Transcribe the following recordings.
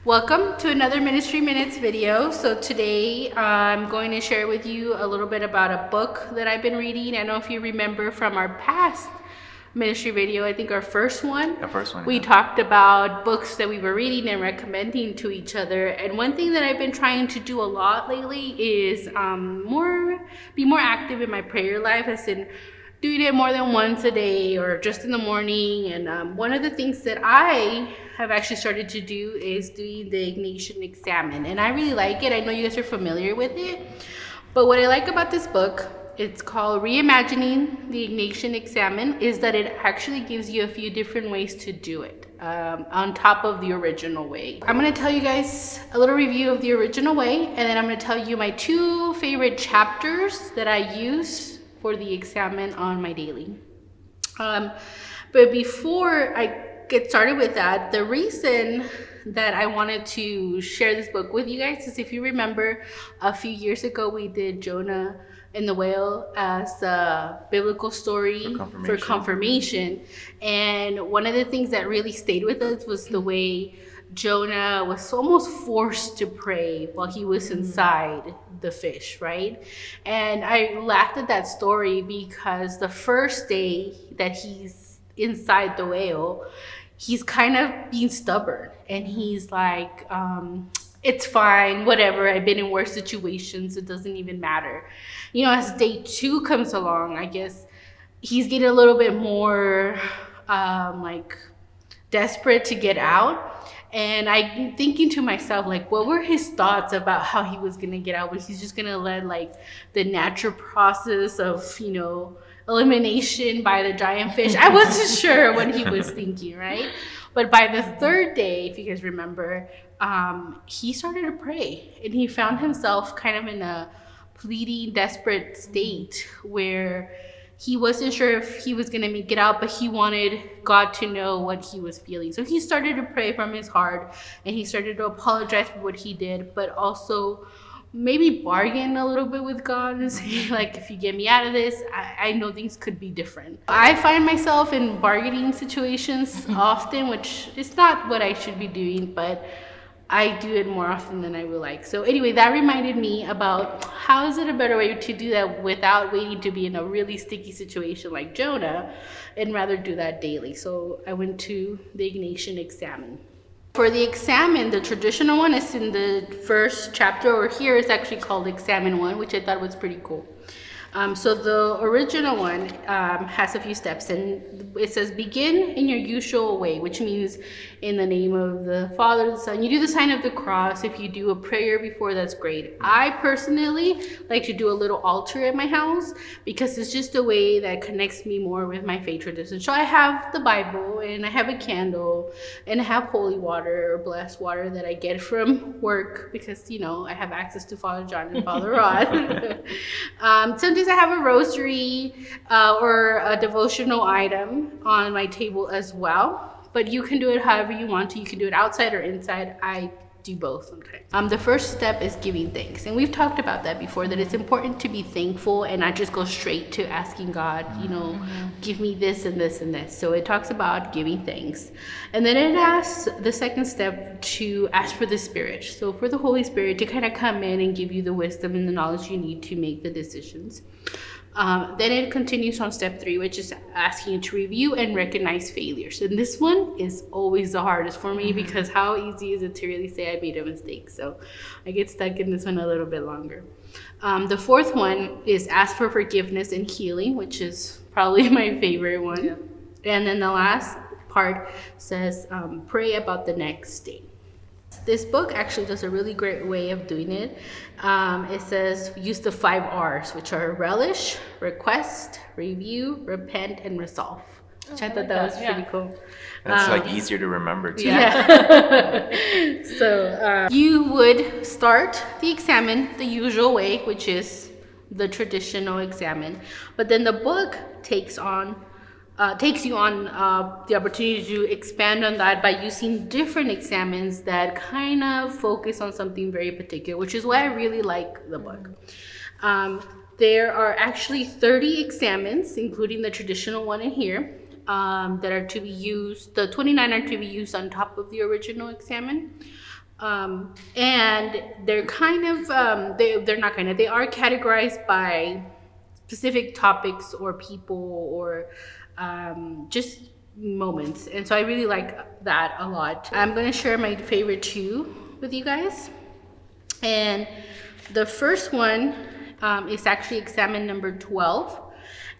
Welcome to another Ministry Minutes video. So today I'm going to share with you a little bit about a book that I've been reading. I don't know if you remember from our past ministry video, I think our first one. We talked about books that we were reading and recommending to each other. And one thing that I've been trying to do a lot lately is be more active in my prayer life, as in doing it more than once a day or just in the morning. And one of the things that I have actually started to do is doing the Ignatian Examen. And I really like it. I know you guys are familiar with it. But what I like about this book, it's called Reimagining the Ignatian Examen, is that it actually gives you a few different ways to do it on top of the original way. I'm going to tell you guys a little review of the original way, and then I'm going to tell you my two favorite chapters that I use for the examen on my daily. But before I get started with that, the reason that I wanted to share this book with you guys is, if you remember, a few years ago we did Jonah and the whale as a biblical story for confirmation. And one of the things that really stayed with us was the way Jonah was almost forced to pray while he was inside the fish, right? And I laughed at that story because the first day that he's inside the whale, he's kind of being stubborn, and he's like, it's fine, whatever, I've been in worse situations, it doesn't even matter. You know, as day 2 comes along, I guess he's getting a little bit more desperate to get out. And I'm thinking to myself, like, what were his thoughts about how he was gonna get out? Was he just gonna let like the natural process of, you know, elimination by the giant fish? I wasn't sure what he was thinking, right? But by the third day, if you guys remember, he started to pray, and he found himself kind of in a pleading, desperate state where he wasn't sure if he was going to make it out, but he wanted God to know what he was feeling. So he started to pray from his heart, and he started to apologize for what he did, but also maybe bargain a little bit with God and say, like, if you get me out of this, I know things could be different. I find myself in bargaining situations often, which is not what I should be doing, but I do it more often than I would like. So anyway, that reminded me about how is it a better way to do that without waiting to be in a really sticky situation like Jonah, and rather do that daily. So I went to the Ignatian Examen. For the examen, the traditional one is in the first chapter, or here it's actually called Examen 1, which I thought was pretty cool. So the original one has a few steps, and it says, begin in your usual way, which means in the name of the Father, the Son. You do the sign of the cross. If you do a prayer before, that's great. I personally like to do a little altar at my house because it's just a way that connects me more with my faith tradition. So I have the Bible, and I have a candle, and I have holy water or blessed water that I get from work because, you know, I have access to Father John and Father Rod. Sometimes I have a rosary or a devotional item on my table as well, but you can do it however you want to. You can do it outside or inside. I do both sometimes. The first step is giving thanks, and we've talked about that before, that it's important to be thankful and not just go straight to asking God, you know, give me this and this and this. So it talks about giving thanks, and then it asks the second step to ask for the Spirit, so for the Holy Spirit to kind of come in and give you the wisdom and the knowledge you need to make the decisions. Then it continues on step 3, which is asking you to review and recognize failures. And this one is always the hardest for me because how easy is it to really say I made a mistake? So I get stuck in this one a little bit longer. The fourth one is ask for forgiveness and healing, which is probably my favorite one. Yeah. And then the last part says pray about the next day. This book actually does a really great way of doing it. It says use the 5 R's, which are relish, request, review, repent, and resolve. Which I thought that was pretty cool. That's like easier to remember too. Yeah. So you would start the examen the usual way, which is the traditional examen. But then the book takes you on the opportunity to expand on that by using different examens that kind of focus on something very particular, which is why I really like the book. There are actually 30 examens, including the traditional one in here, that are to be used. The 29 are to be used on top of the original examen. And they're kind of they are categorized by specific topics or people or just moments, and so I really like that a lot. I'm going to share my favorite two with you guys, and the first one is actually examen number 12.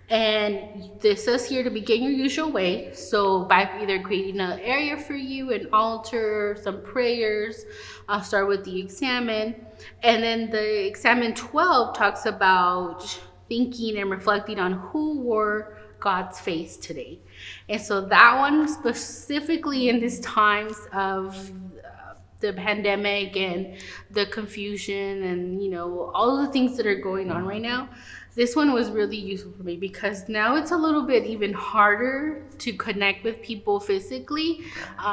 And this says here to begin your usual way. So by either creating an area for you, an altar, some prayers, I'll start with the examen. And then the examen 12 talks about thinking and reflecting on who wore God's face today. And so that one specifically in these times of the pandemic and the confusion and, you know, all the things that are going on right now, this one was really useful for me because now it's a little bit even harder to connect with people physically,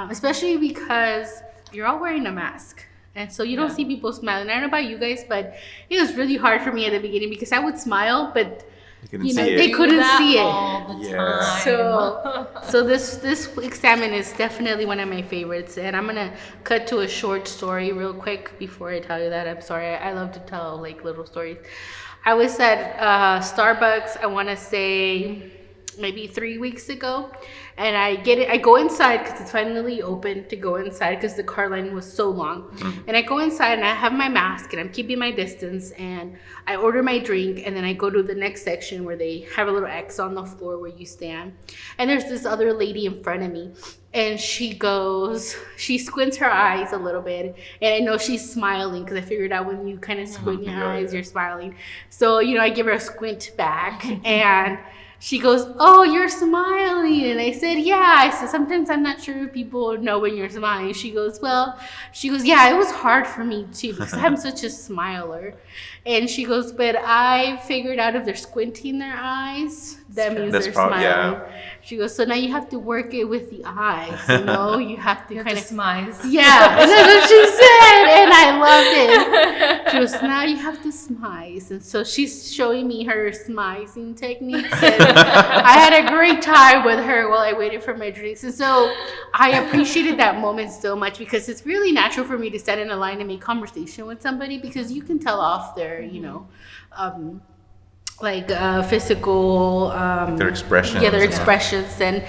especially because you're all wearing a mask. And so you don't see people smiling. I don't know about you guys, but it was really hard for me at the beginning because I would smile, but they couldn't see it all the time. So this examen is definitely one of my favorites, and I'm gonna cut to a short story real quick before I tell you that. I'm sorry, I love to tell like little stories. I was at Starbucks, I want to say maybe 3 weeks ago, and I go inside because it's finally open to go inside because the car line was so long. And I go inside and I have my mask and I'm keeping my distance, and I order my drink, and then I go to the next section where they have a little X on the floor where you stand, and there's this other lady in front of me, and she squints her eyes a little bit, and I know she's smiling because I figured out when you kind of squint your eyes, you're smiling. So, I give her a squint back, and she goes, "Oh, you're smiling." And I said, "Yeah." I said, "Sometimes I'm not sure if people know when you're smiling." She goes, "Yeah, it was hard for me too because I'm such a smiler." And she goes, "But I figured out if they're squinting their eyes, that means they're smiling." Yeah. She goes, "So now you have to work it with the eyes, you have to kind of smize." Yeah, and that's what she said, and I loved it. She goes, "Now you have to smize." And so she's showing me her smizing techniques, and I had a great time with her while I waited for my drinks. And so I appreciated that moment so much because it's really natural for me to stand in a line and make conversation with somebody because you can tell off their, physical their expressions. Yeah, their expressions, and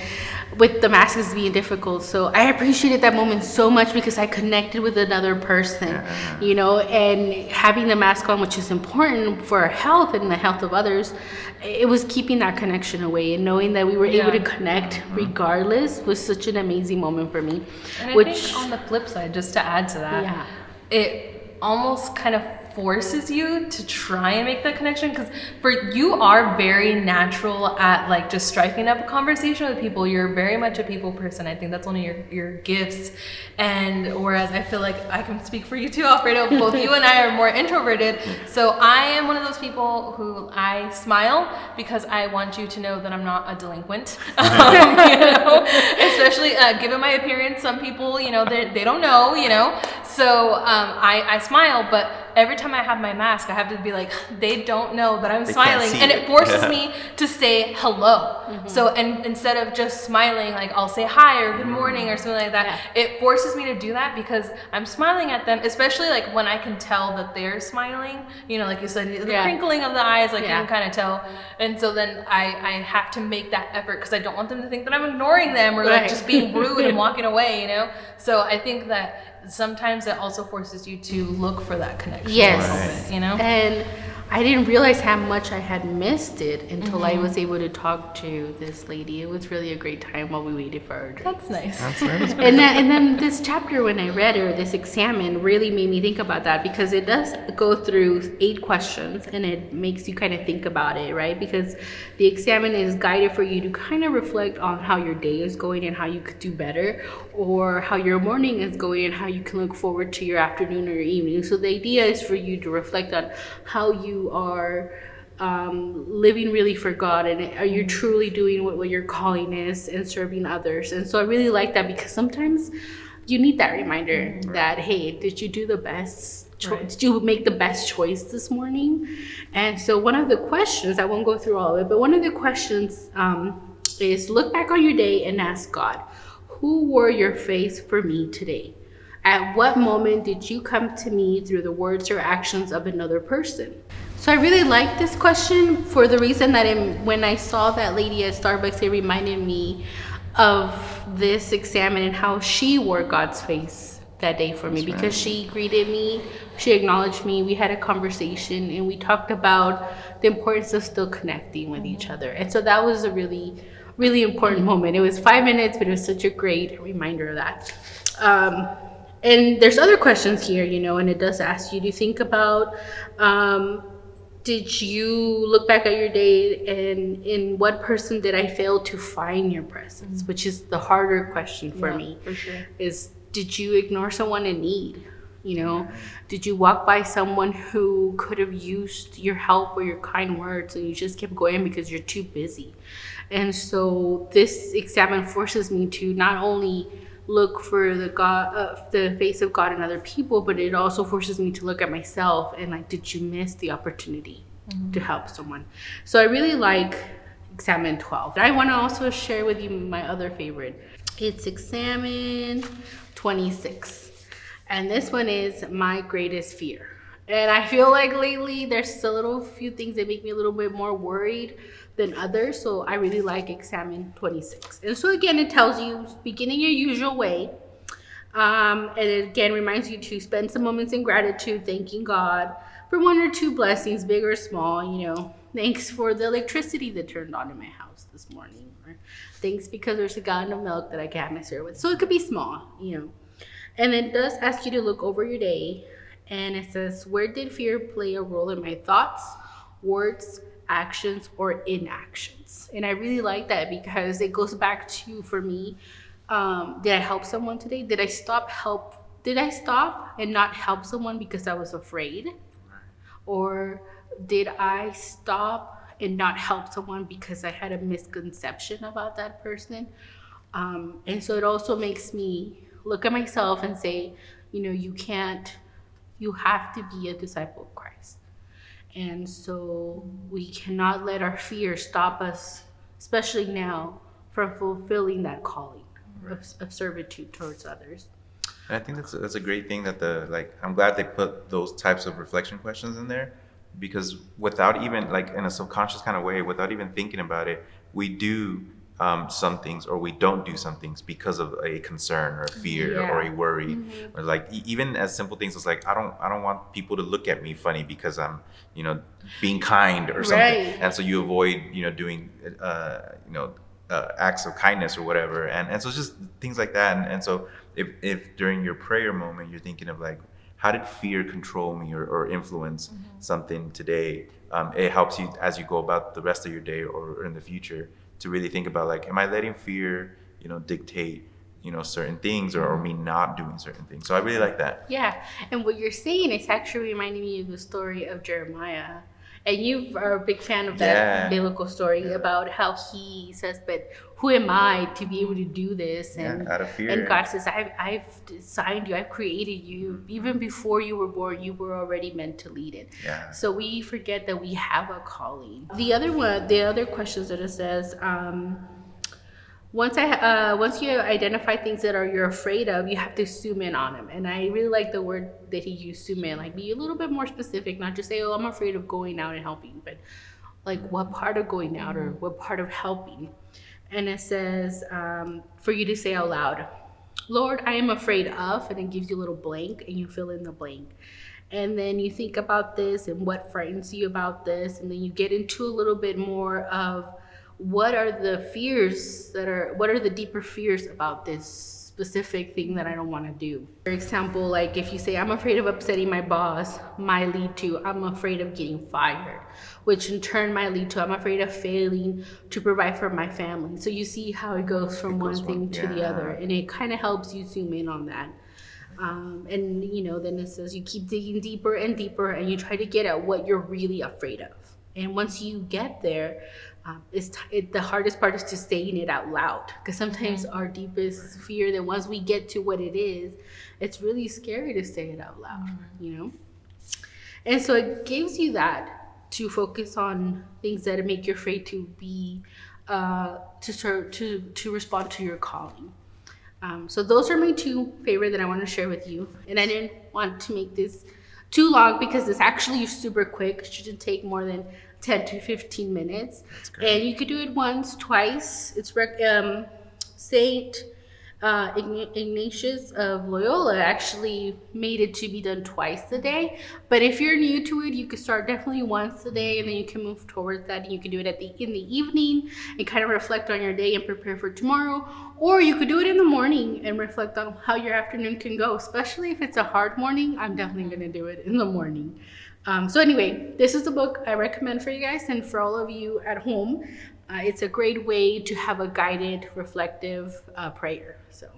with the masks being difficult. So I appreciated that moment so much because I connected with another person, and having the mask on, which is important for our health and the health of others, it was keeping that connection away, and knowing that we were able to connect regardless was such an amazing moment for me. And I think on the flip side, just to add to that, it almost kind of forces you to try and make that connection because you are very natural at like just striking up a conversation with people. You're very much a people person. I think that's one of your gifts. And whereas I feel like I can speak for you too, Alfredo, both you and I are more introverted. So I am one of those people who I smile because I want you to know that I'm not a delinquent. Especially given my appearance, some people, they don't know, So I smile, but every time I have my mask, I have to be like, they don't know that I'm smiling. And it forces me to say hello. So, and instead of just smiling, like I'll say hi or good morning or something like that, it forces me to do that because I'm smiling at them, especially like when I can tell that they're smiling, like you said, the crinkling of the eyes, like you can kind of tell. And so then I have to make that effort because I don't want them to think that I'm ignoring them or like just being rude and walking away, So I think that sometimes it also forces you to look for that connection. Yes. A little bit, And I didn't realize how much I had missed it until I was able to talk to this lady. It was really a great time while we waited for our drink. That's nice. And then this chapter, when I read it, or this examen, really made me think about that because it does go through 8 questions and it makes you kind of think about it, right? Because the examen is guided for you to kind of reflect on how your day is going and how you could do better, or how your morning is going and how you can look forward to your afternoon or your evening. So the idea is for you to reflect on how you are living really for God, and are you truly doing what your calling is and serving others. And so I really like that because sometimes you need that reminder that, hey, did you do the best? Did you make the best choice this morning? And so one of the questions, I won't go through all of it, but one of the questions is look back on your day and ask God, who wore your face for me today? At what moment did you come to me through the words or actions of another person? So I really like this question for the reason that when I saw that lady at Starbucks, it reminded me of this examen and how she wore God's face that day for me. That's because right. She greeted me, she acknowledged me, we had a conversation, and we talked about the importance of still connecting with each other. And so that was a really, really important moment. It was 5 minutes, but it was such a great reminder of that. And there's other questions here, and it does ask you to think about, did you look back at your day and in what person did I fail to find your presence? Which is the harder question for me. For sure. Is, did you ignore someone in need? Did you walk by someone who could have used your help or your kind words and you just kept going because you're too busy? And so this examen forces me to not only look for the face of God in other people, but it also forces me to look at myself and did you miss the opportunity to help someone? So I really like Examen 12. I want to also share with you my other favorite. It's Examen 26. And this one is my greatest fear. And I feel like lately there's a few things that make me a little bit more worried than others. So I really like Examen 26. And so again, it tells you, begin in your usual way. And it again reminds you to spend some moments in gratitude, thanking God for one or two blessings, big or small. Thanks for the electricity that turned on in my house this morning. Or thanks because there's a gallon of milk that I can have my cereal with. So it could be small, And it does ask you to look over your day. And it says, where did fear play a role in my thoughts, words, actions, or inactions? And I really like that because it goes back to, for me, did I help someone today? Did I stop and not help someone because I was afraid? Or did I stop and not help someone because I had a misconception about that person? And so it also makes me look at myself and say, you have to be a disciple of Christ. And so we cannot let our fear stop us, especially now, from fulfilling that calling of servitude towards others. And I think that's a great thing that I'm glad they put those types of reflection questions in there, because without even in a subconscious kind of way, without even thinking about it, we do some things or we don't do some things because of a concern or a fear or a worry, or even as simple things as I don't want people to look at me funny because I'm being kind or something, right. And so you avoid doing acts of kindness or whatever, and so it's just things like that, and so if during your prayer moment you're thinking of how did fear control me or influence something today, it helps you as you go about the rest of your day or in the future to really think about am I letting fear dictate certain things or me not doing certain things. So I really like that. Yeah, and what you're saying is actually reminding me of the story of Jeremiah. And you are a big fan of that biblical story about how he says, but who am I to be able to do this? And out of fear. And God says, I've designed you, I've created you. Even before you were born, you were already meant to lead it. Yeah. So we forget that we have a calling. The other questions that it says, once you identify things that you're afraid of, you have to zoom in on them. And I really like the word that he used, zoom in. Be a little bit more specific, not just say, oh, I'm afraid of going out and helping, but what part of going out or what part of helping. And it says for you to say out loud, Lord, I am afraid of, and it gives you a little blank and you fill in the blank. And then you think about this and what frightens you about this. And then you get into a little bit more of, what are the deeper fears about this specific thing that I don't want to do? For example, if you say, I'm afraid of upsetting my boss, might lead to, I'm afraid of getting fired, which in turn might lead to, I'm afraid of failing to provide for my family. So you see how it goes from one thing to the other, and it kind of helps you zoom in on that. And then it says you keep digging deeper and deeper, and you try to get at what you're really afraid of. And once you get there, the hardest part is to saying it out loud, because sometimes our deepest fear, that once we get to what it is, it's really scary to say it out loud, And so it gives you that to focus on things that make you afraid to be to respond to your calling. So those are my two favorite that I want to share with you. And I didn't want to make this too long because it's actually super quick. It shouldn't take more than 10 to 15 minutes. And you could do it once, twice. It's Saint Ignatius of Loyola actually made it to be done twice a day. But if you're new to it, you could start definitely once a day, and then you can move towards that. And you can do it in the evening and kind of reflect on your day and prepare for tomorrow. Or you could do it in the morning and reflect on how your afternoon can go. Especially if it's a hard morning, I'm definitely going to do it in the morning. So anyway, this is the book I recommend for you guys and for all of you at home. It's a great way to have a guided, reflective prayer. So